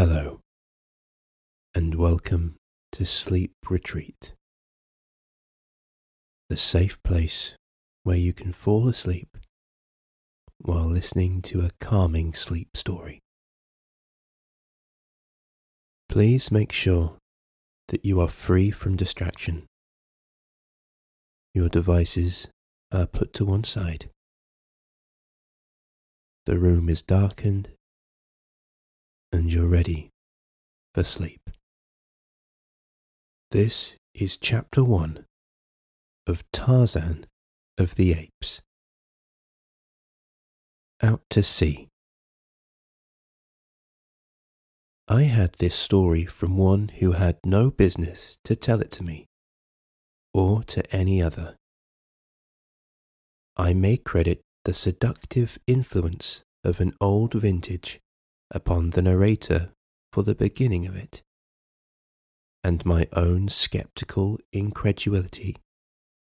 Hello, and welcome to Sleep Retreat, the safe place where you can fall asleep while listening to a calming sleep story. Please make sure that you are free from distraction. Your devices are put to one side. The room is darkened, and you're ready for sleep. This is Chapter 1 of Tarzan of the Apes. Out to sea. I had this story from one who had no business to tell it to me, or to any other. I may credit the seductive influence of an old vintage upon the narrator for the beginning of it, and my own sceptical incredulity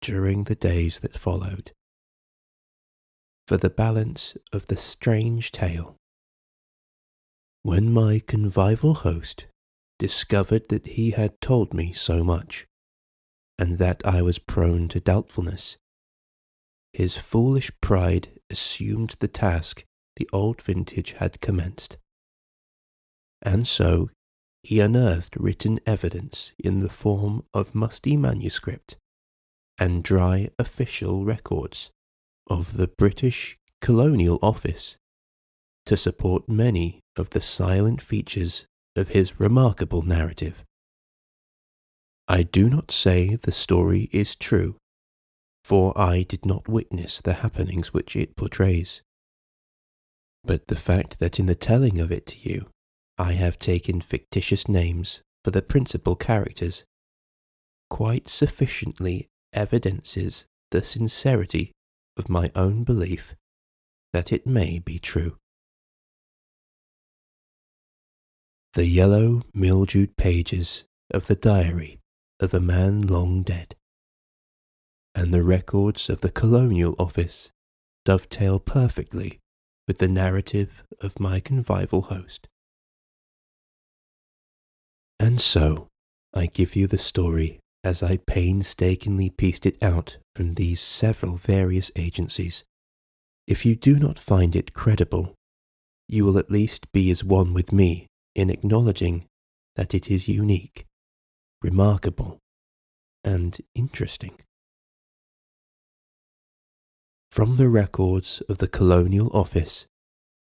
during the days that followed, for the balance of the strange tale. When my convivial host discovered that he had told me so much, and that I was prone to doubtfulness, his foolish pride assumed the task the old vintage had commenced. And so he unearthed written evidence in the form of musty manuscript and dry official records of the British Colonial Office to support many of the silent features of his remarkable narrative. I do not say the story is true, for I did not witness the happenings which it portrays. But the fact that in the telling of it to you, I have taken fictitious names for the principal characters quite sufficiently evidences the sincerity of my own belief that it may be true. The yellow, mildewed pages of the diary of a man long dead, and the records of the Colonial Office dovetail perfectly with the narrative of my convivial host. And so, I give you the story as I painstakingly pieced it out from these several various agencies. If you do not find it credible, you will at least be as one with me in acknowledging that it is unique, remarkable, and interesting. From the records of the Colonial Office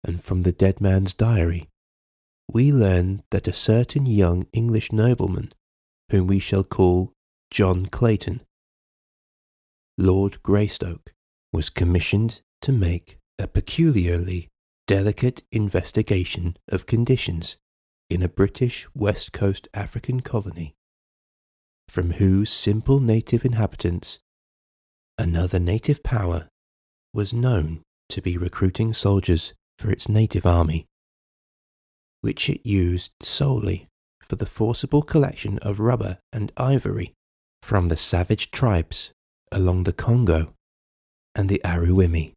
and from the dead man's diary, we learn that a certain young English nobleman, whom we shall call John Clayton, Lord Greystoke, was commissioned to make a peculiarly delicate investigation of conditions in a British West Coast African colony, from whose simple native inhabitants another native power was known to be recruiting soldiers for its native army, which it used solely for the forcible collection of rubber and ivory from the savage tribes along the Congo and the Aruwimi.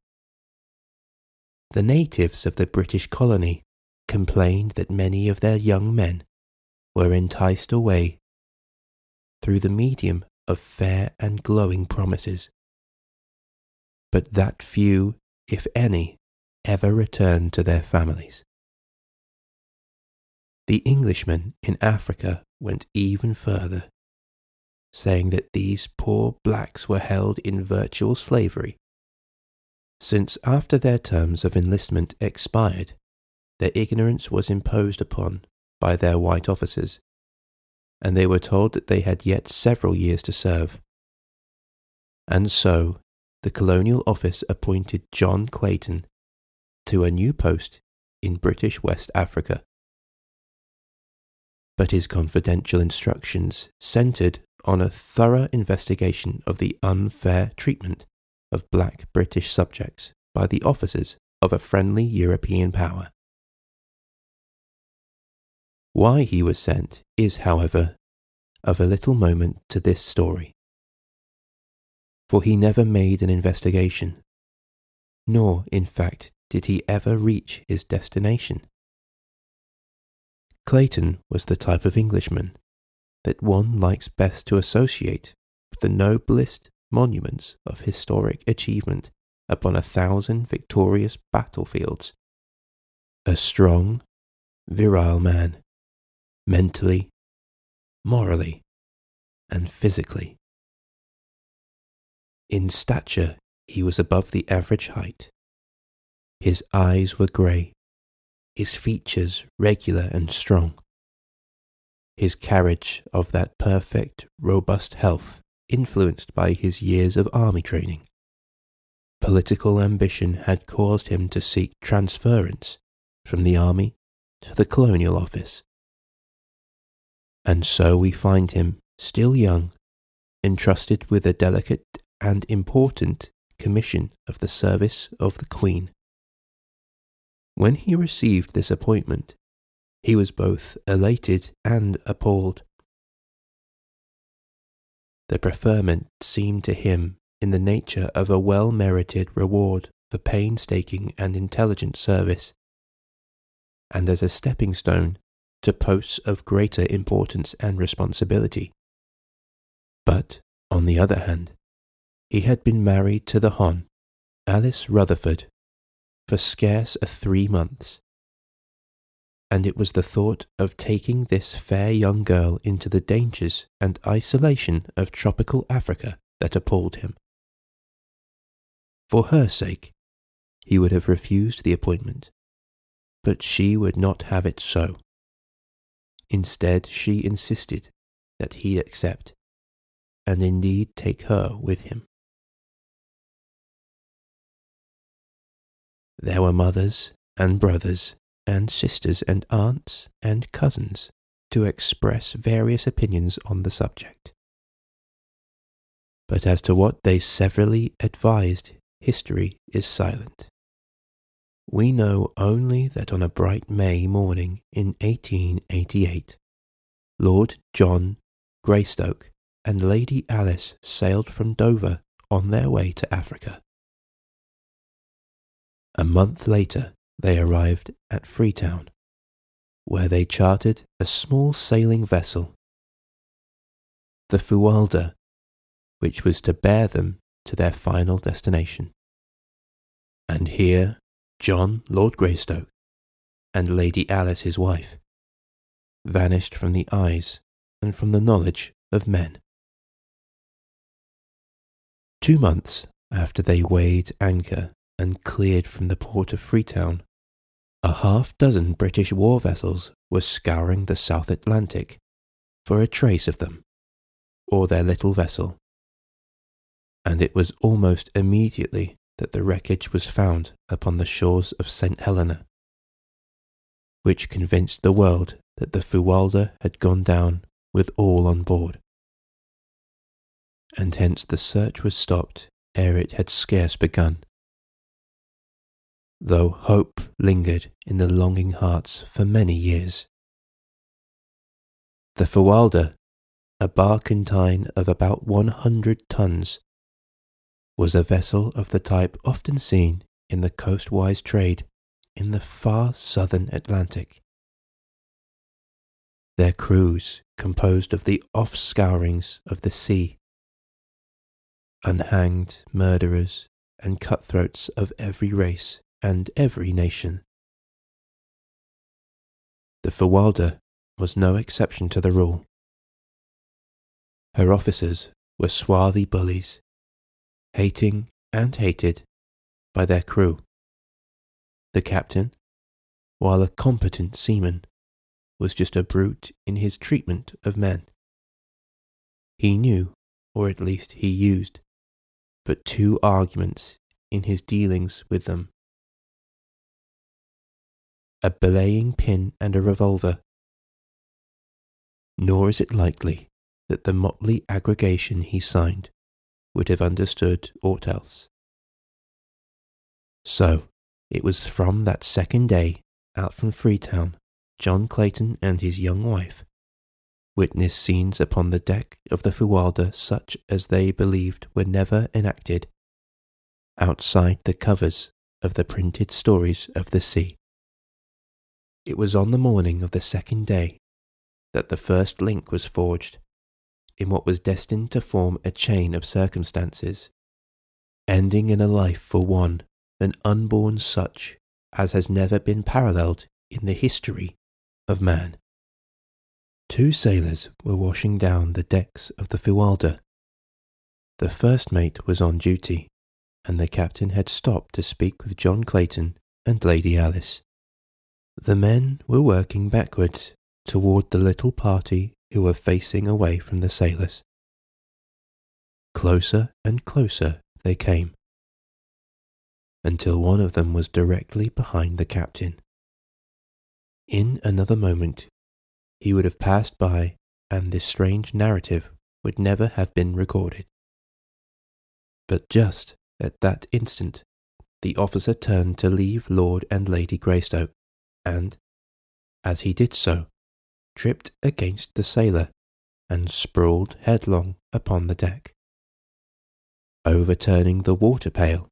The natives of the British colony complained that many of their young men were enticed away through the medium of fair and glowing promises, but that few, if any, ever returned to their families. The Englishmen in Africa went even further, saying that these poor blacks were held in virtual slavery, since after their terms of enlistment expired, their ignorance was imposed upon by their white officers, and they were told that they had yet several years to serve. And so the Colonial Office appointed John Clayton to a new post in British West Africa. But his confidential instructions centred on a thorough investigation of the unfair treatment of black British subjects by the officers of a friendly European power. Why he was sent is, however, of a little moment to this story. For he never made an investigation, nor, in fact, did he ever reach his destination. Clayton was the type of Englishman that one likes best to associate with the noblest monuments of historic achievement upon 1,000 victorious battlefields. A strong, virile man, mentally, morally, and physically. In stature, he was above the average height. His eyes were grey, his features regular and strong. His carriage of that perfect, robust health influenced by his years of army training. Political ambition had caused him to seek transference from the army to the colonial office. And so we find him, still young, entrusted with a delicate and important commission of the service of the Queen. When he received this appointment, he was both elated and appalled. The preferment seemed to him in the nature of a well-merited reward for painstaking and intelligent service, and as a stepping stone to posts of greater importance and responsibility. But, on the other hand, he had been married to the Hon, Alice Rutherford, for scarce 3 months, and it was the thought of taking this fair young girl into the dangers and isolation of tropical Africa that appalled him. For her sake, he would have refused the appointment, but she would not have it so. Instead, she insisted that he accept, and indeed take her with him. There were mothers and brothers and sisters and aunts and cousins to express various opinions on the subject. But as to what they severally advised, history is silent. We know only that on a bright May morning in 1888, Lord John Greystoke and Lady Alice sailed from Dover on their way to Africa. A month later, they arrived at Freetown, where they chartered a small sailing vessel, the Fuwalda, which was to bear them to their final destination. And here, John, Lord Greystoke, and Lady Alice, his wife, vanished from the eyes and from the knowledge of men. 2 months after they weighed anchor and cleared from the port of Freetown, 6 British war vessels were scouring the South Atlantic for a trace of them, or their little vessel, and it was almost immediately that the wreckage was found upon the shores of St. Helena, which convinced the world that the Fuwalda had gone down with all on board, and hence the search was stopped ere it had scarce begun, though hope lingered in the longing hearts for many years. The Fuwalda, a barkentine of about 100 tons, was a vessel of the type often seen in the coastwise trade in the far southern Atlantic. Their crews composed of the offscourings of the sea, unhanged murderers and cutthroats of every race and every nation. The Fuwalda was no exception to the rule. Her officers were swarthy bullies, hating and hated by their crew. The captain, while a competent seaman, was just a brute in his treatment of men. He knew, or at least he used, but 2 arguments in his dealings with them: a belaying pin and a revolver. Nor is it likely that the motley aggregation he signed would have understood aught else. So, it was from that second day out from Freetown, John Clayton and his young wife witnessed scenes upon the deck of the Fuwalda such as they believed were never enacted outside the covers of the printed stories of the sea. It was on the morning of the second day that the first link was forged in what was destined to form a chain of circumstances, ending in a life for one, an unborn such as has never been paralleled in the history of man. 2 sailors were washing down the decks of the Fualda. The first mate was on duty, and the captain had stopped to speak with John Clayton and Lady Alice. The men were working backwards toward the little party who were facing away from the sailors. Closer and closer they came, until one of them was directly behind the captain. In another moment, he would have passed by, and this strange narrative would never have been recorded. But just at that instant, the officer turned to leave Lord and Lady Greystoke, and, as he did so, tripped against the sailor and sprawled headlong upon the deck, overturning the water pail,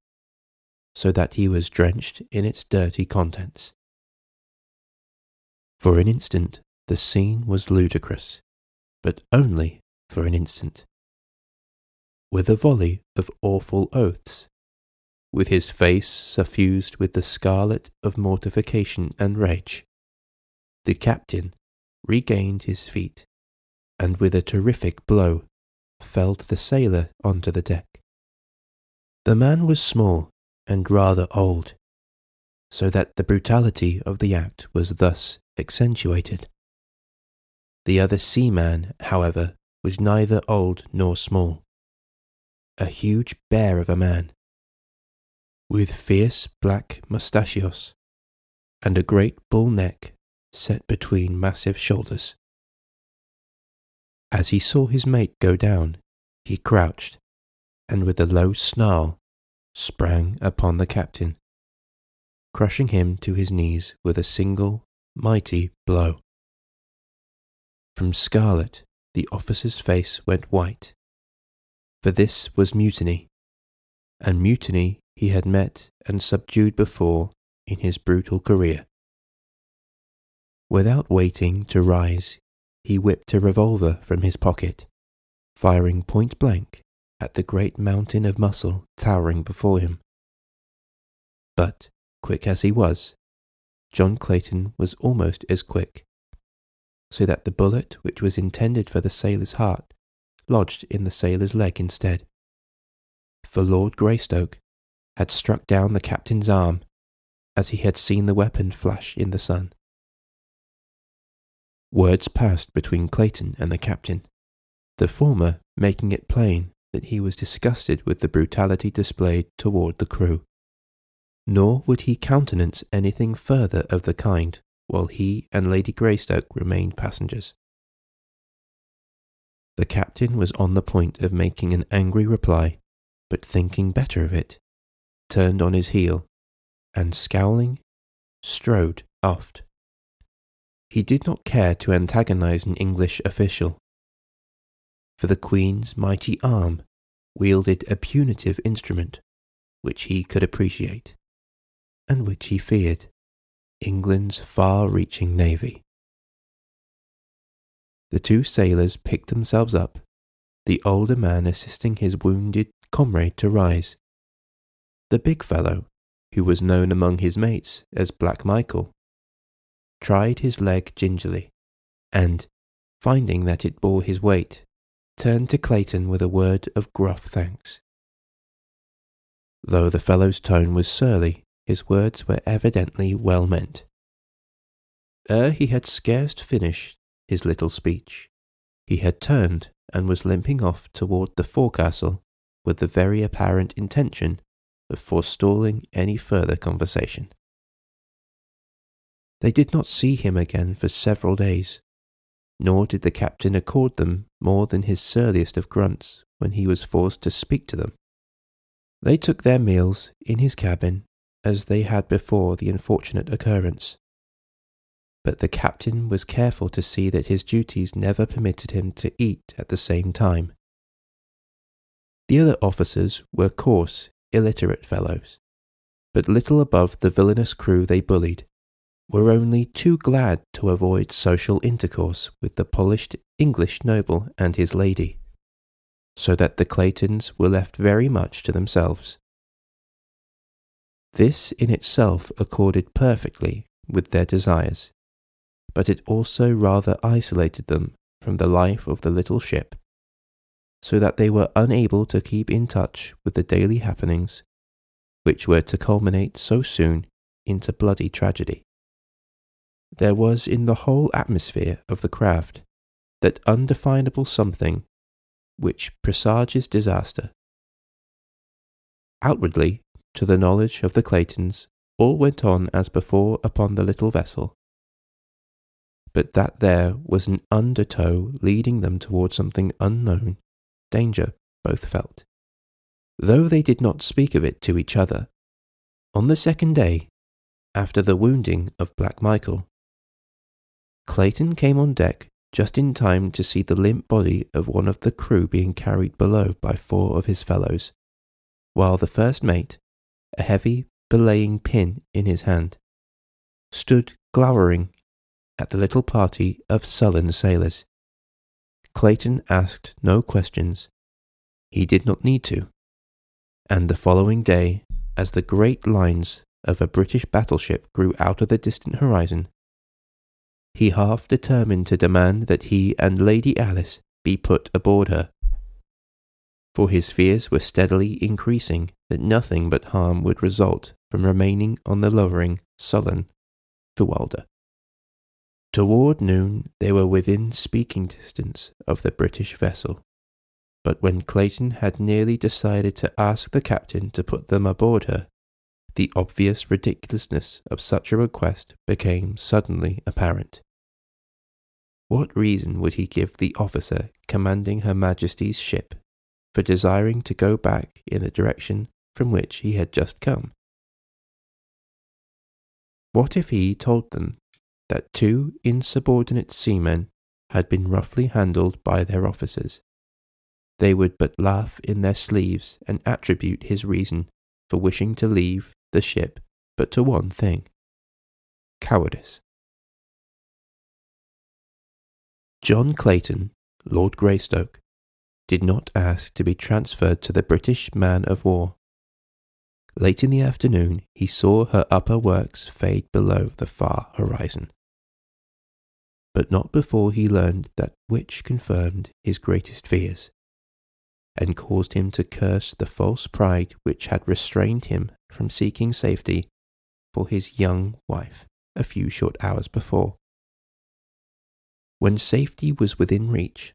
so that he was drenched in its dirty contents. For an instant, the scene was ludicrous, but only for an instant. With a volley of awful oaths, with his face suffused with the scarlet of mortification and rage, the captain regained his feet, and with a terrific blow felled the sailor onto the deck. The man was small and rather old, so that the brutality of the act was thus accentuated. The other seaman, however, was neither old nor small, a huge bear of a man, with fierce black mustachios and a great bull neck set between massive shoulders. As he saw his mate go down, he crouched, and with a low snarl sprang upon the captain, crushing him to his knees with a single mighty blow. From scarlet, the officer's face went white, for this was mutiny, and mutiny he had met and subdued before in his brutal career. Without waiting to rise, he whipped a revolver from his pocket, firing point blank at the great mountain of muscle towering before him. But, quick as he was, John Clayton was almost as quick, so that the bullet which was intended for the sailor's heart lodged in the sailor's leg instead. For Lord Greystoke had struck down the captain's arm as he had seen the weapon flash in the sun. Words passed between Clayton and the captain, the former making it plain that he was disgusted with the brutality displayed toward the crew, nor would he countenance anything further of the kind while he and Lady Greystoke remained passengers. The captain was on the point of making an angry reply, but thinking better of it, turned on his heel, and scowling, strode aft. He did not care to antagonize an English official, for the Queen's mighty arm wielded a punitive instrument which he could appreciate, and which he feared, England's far-reaching navy. The 2 sailors picked themselves up, the older man assisting his wounded comrade to rise. The big fellow, who was known among his mates as Black Michael, tried his leg gingerly, and, finding that it bore his weight, turned to Clayton with a word of gruff thanks. Though the fellow's tone was surly, his words were evidently well meant. Ere he had scarce finished his little speech, he had turned and was limping off toward the forecastle with the very apparent intention of forestalling any further conversation. They did not see him again for several days, nor did the captain accord them more than his surliest of grunts when he was forced to speak to them. They took their meals in his cabin as they had before the unfortunate occurrence, but the captain was careful to see that his duties never permitted him to eat at the same time. The other officers were coarse, illiterate fellows, but little above the villainous crew they bullied, were only too glad to avoid social intercourse with the polished English noble and his lady, so that the Claytons were left very much to themselves. This in itself accorded perfectly with their desires, but it also rather isolated them from the life of the little ship, so that they were unable to keep in touch with the daily happenings, which were to culminate so soon into bloody tragedy. There was in the whole atmosphere of the craft that undefinable something which presages disaster. Outwardly, to the knowledge of the Claytons, all went on as before upon the little vessel, but that there was an undertow leading them towards something unknown, danger both felt, though they did not speak of it to each other. On the second day, after the wounding of Black Michael, Clayton came on deck just in time to see the limp body of one of the crew being carried below by 4 of his fellows, while the first mate, a heavy belaying pin in his hand, stood glowering at the little party of sullen sailors. Clayton asked no questions. He did not need to. And the following day, as the great lines of a British battleship grew out of the distant horizon, he half determined to demand that he and Lady Alice be put aboard her, for his fears were steadily increasing that nothing but harm would result from remaining on the lowering, sullen Fuwalda. Toward noon they were within speaking distance of the British vessel, but when Clayton had nearly decided to ask the captain to put them aboard her, the obvious ridiculousness of such a request became suddenly apparent. What reason would he give the officer commanding Her Majesty's ship for desiring to go back in the direction from which he had just come? What if he told them that 2 insubordinate seamen had been roughly handled by their officers? They would but laugh in their sleeves and attribute his reason for wishing to leave the ship but to one thing: cowardice. John Clayton, Lord Greystoke, did not ask to be transferred to the British man-of-war. Late in the afternoon he saw her upper works fade below the far horizon, but not before he learned that which confirmed his greatest fears, and caused him to curse the false pride which had restrained him from seeking safety for his young wife a few short hours before. When safety was within reach,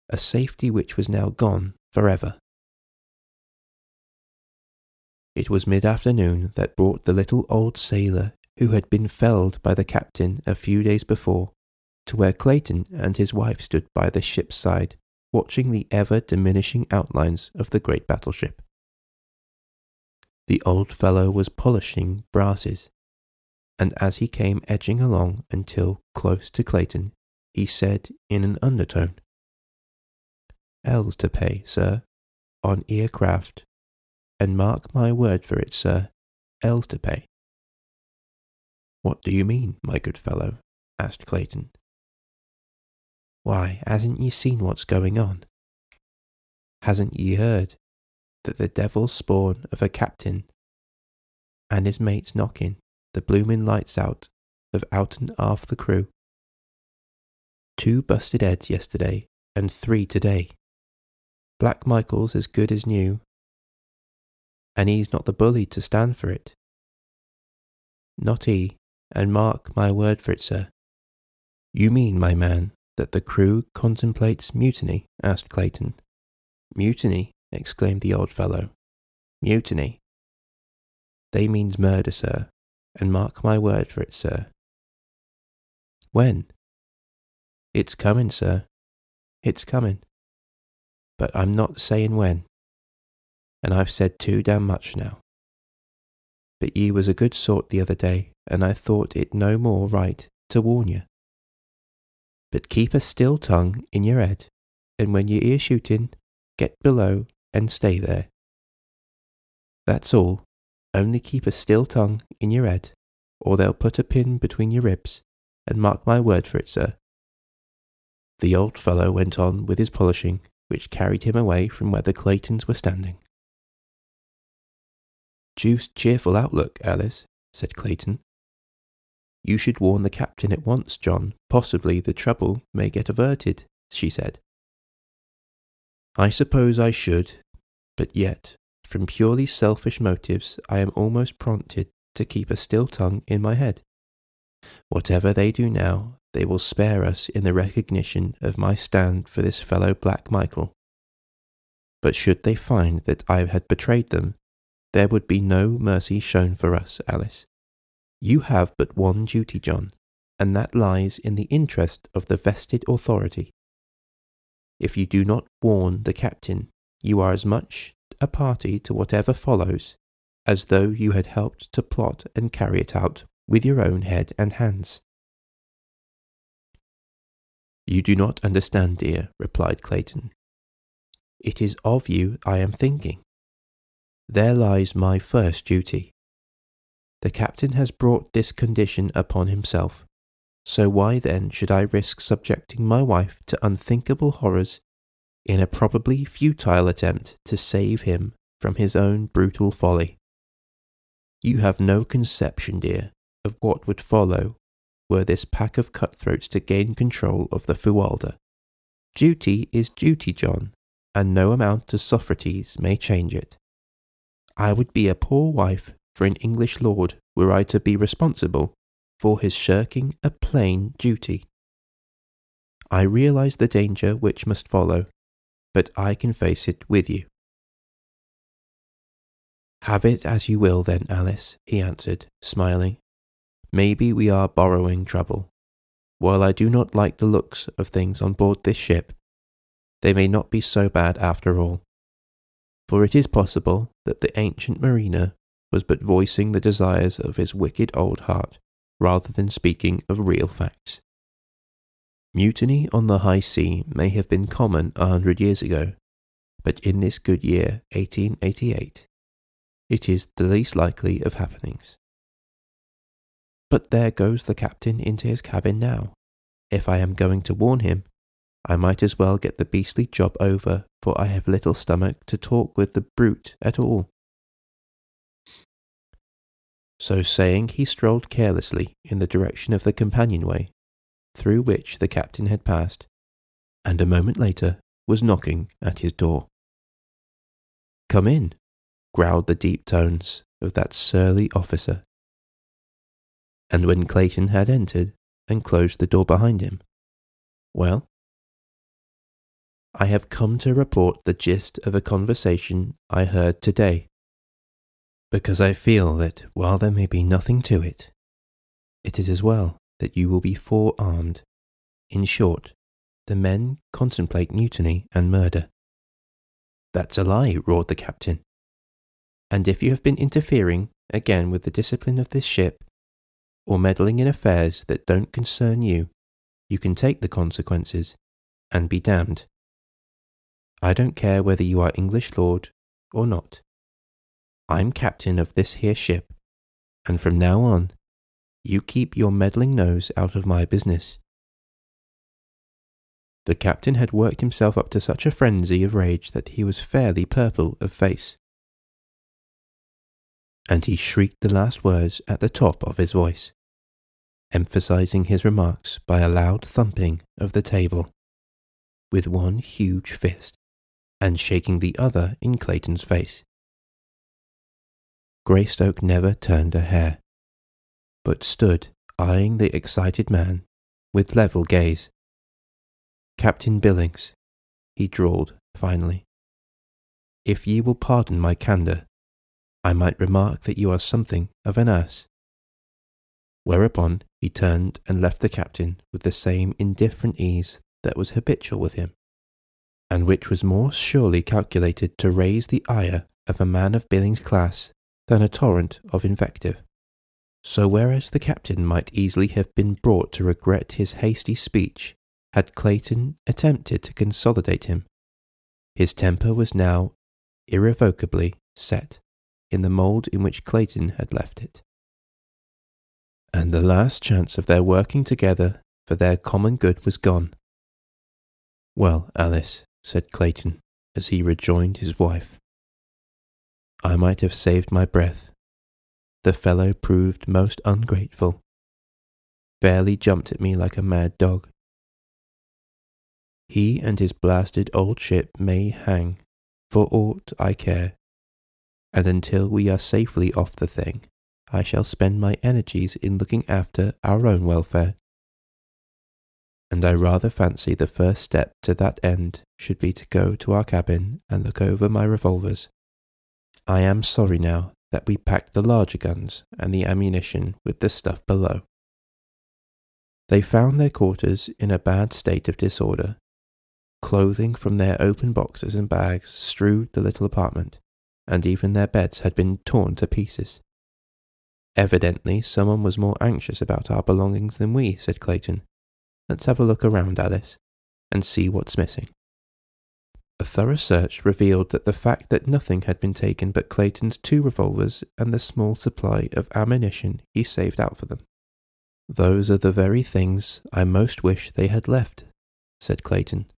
a safety which was now gone forever. It was mid-afternoon that brought the little old sailor who had been felled by the captain a few days before to where Clayton and his wife stood by the ship's side, watching the ever-diminishing outlines of the great battleship. The old fellow was polishing brasses, and as he came edging along until close to Clayton, he said in an undertone, "L's to pay, sir, on aircraft, and mark my word for it, sir, L's to pay." "What do you mean, my good fellow?" asked Clayton. "Why, hasn't ye seen what's going on? Hasn't ye heard that the devil's spawn of a captain and his mates knocking the bloomin' lights out of out and aft the crew? 2 busted heads yesterday and 3 today. Black Michael's as good as new, and he's not the bully to stand for it. Not he, and mark my word for it, sir." "You mean, my man, that the crew contemplates mutiny?" asked Clayton. "Mutiny?" exclaimed the old fellow. "Mutiny? They means murder, sir, and mark my word for it, sir." "When?" "It's coming, sir. It's coming. But I'm not saying when, and I've said too damn much now. But ye was a good sort the other day, and I thought it no more right to warn ye. But keep a still tongue in your head, and when you hear shooting, get below and stay there. That's all. Only keep a still tongue in your head, or they'll put a pin between your ribs, and mark my word for it, sir." The old fellow went on with his polishing, which carried him away from where the Claytons were standing. "Deuced cheerful outlook, Alice," said Clayton. "You should warn the captain at once, John. Possibly the trouble may get averted," she said. "I suppose I should, but yet, from purely selfish motives, I am almost prompted to keep a still tongue in my head. Whatever they do now, they will spare us in the recognition of my stand for this fellow Black Michael. But should they find that I had betrayed them, there would be no mercy shown for us, Alice. You have but one duty, John, and that lies in the interest of the vested authority. If you do not warn the captain, you are as much a party to whatever follows as though you had helped to plot and carry it out with your own head and hands." "You do not understand, dear," replied Clayton. "It is of you I am thinking. There lies my first duty. The captain has brought this condition upon himself, so why then should I risk subjecting my wife to unthinkable horrors in a probably futile attempt to save him from his own brutal folly? You have no conception, dear, of what would follow were this pack of cutthroats to gain control of the Fualda. Duty is duty, John, and no amount of Socrates may change it. I would be a poor wife for an English lord were I to be responsible for his shirking a plain duty. I realize the danger which must follow, but I can face it with you." "Have it as you will then, Alice," he answered, smiling. "Maybe we are borrowing trouble. While I do not like the looks of things on board this ship, they may not be so bad after all. For it is possible that the ancient mariner was but voicing the desires of his wicked old heart, rather than speaking of real facts. Mutiny on the high sea may have been common 100 years ago, but in this good year, 1888, it is the least likely of happenings. But there goes the captain into his cabin now. If I am going to warn him, I might as well get the beastly job over, for I have little stomach to talk with the brute at all." So saying, he strolled carelessly in the direction of the companionway, through which the captain had passed, and a moment later was knocking at his door. "Come in," growled the deep tones of that surly officer. And when Clayton had entered and closed the door behind him, "Well?" "I have come to report the gist of a conversation I heard today, because I feel that while there may be nothing to it, it is as well that you will be forearmed. In short, the men contemplate mutiny and murder." "That's a lie," roared the captain. "And if you have been interfering again with the discipline of this ship, or meddling in affairs that don't concern you, you can take the consequences and be damned. I don't care whether you are English lord or not. I'm captain of this here ship, and from now on, you keep your meddling nose out of my business." The captain had worked himself up to such a frenzy of rage that he was fairly purple of face, and he shrieked the last words at the top of his voice, emphasizing his remarks by a loud thumping of the table with one huge fist, and shaking the other in Clayton's face. Greystoke never turned a hair, but stood eyeing the excited man with level gaze. "Captain Billings," he drawled finally, "if ye will pardon my candour, I might remark that you are something of an ass." Whereupon he turned and left the captain with the same indifferent ease that was habitual with him, and which was more surely calculated to raise the ire of a man of Billings' class than a torrent of invective. So whereas the captain might easily have been brought to regret his hasty speech had Clayton attempted to consolidate him, his temper was now irrevocably set in the mould in which Clayton had left it. and the last chance of their working together for their common good was gone. "Well, Alice," said Clayton as he rejoined his wife, "I might have saved my breath. The fellow proved most ungrateful. Fairly jumped at me like a mad dog. He and his blasted old ship may hang, for aught I care, and until we are safely off the thing, I shall spend my energies in looking after our own welfare. And I rather fancy the first step to that end should be to go to our cabin and look over my revolvers. I am sorry now that we packed the larger guns and the ammunition with the stuff below." They found their quarters in a bad state of disorder. Clothing from their open boxes and bags strewed the little apartment, and even their beds had been torn to pieces. "Evidently someone was more anxious about our belongings than we," said Clayton. "Let's have a look around, Alice, and see what's missing." A thorough search revealed that the fact that nothing had been taken but Clayton's 2 revolvers and the small supply of ammunition he saved out for them. "Those are the very things I most wish they had left," said Clayton.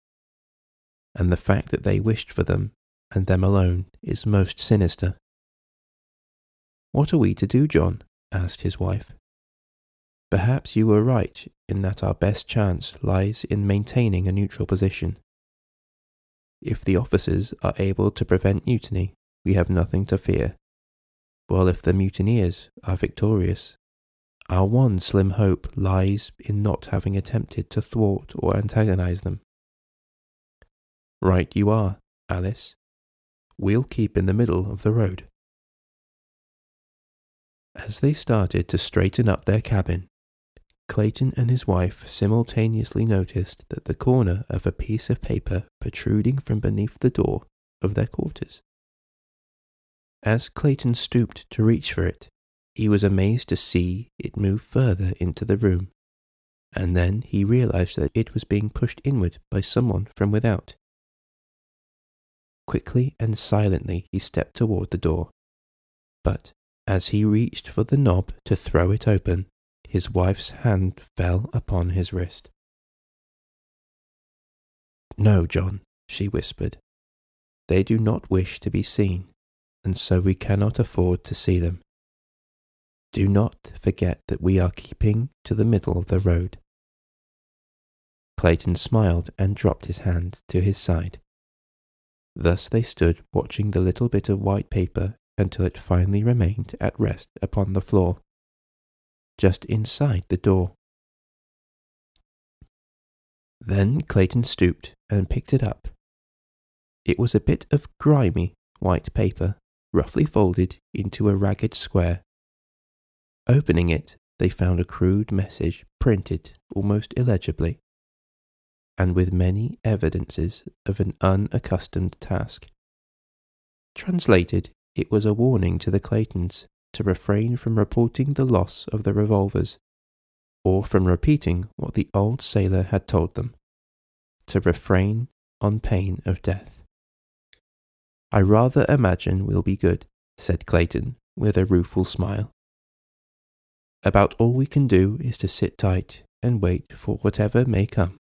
"And the fact that they wished for them, and them alone, is most sinister." "What are we to do, John?" asked his wife. "Perhaps you were right in that our best chance lies in maintaining a neutral position. If the officers are able to prevent mutiny, we have nothing to fear, while if the mutineers are victorious, our one slim hope lies in not having attempted to thwart or antagonize them." "Right you are, Alice. We'll keep in the middle of the road." As they started to straighten up their cabin, Clayton and his wife simultaneously noticed that the corner of a piece of paper protruding from beneath the door of their quarters. As Clayton stooped to reach for it, he was amazed to see it move further into the room, and then he realized that it was being pushed inward by someone from without. Quickly and silently he stepped toward the door, but as he reached for the knob to throw it open, his wife's hand fell upon his wrist. "No, John," she whispered. "They do not wish to be seen, and so we cannot afford to see them. Do not forget that we are keeping to the middle of the road." Clayton smiled and dropped his hand to his side. Thus they stood watching the little bit of white paper until it finally remained at rest upon the floor, just inside the door. Then Clayton stooped and picked it up. It was a bit of grimy white paper, roughly folded into a ragged square. Opening it, they found a crude message printed almost illegibly, and with many evidences of an unaccustomed task. Translated, it was a warning to the Claytons to refrain from reporting the loss of the revolvers, or from repeating what the old sailor had told them, to refrain on pain of death. "I rather imagine we'll be good," said Clayton with a rueful smile. "About all we can do is to sit tight and wait for whatever may come."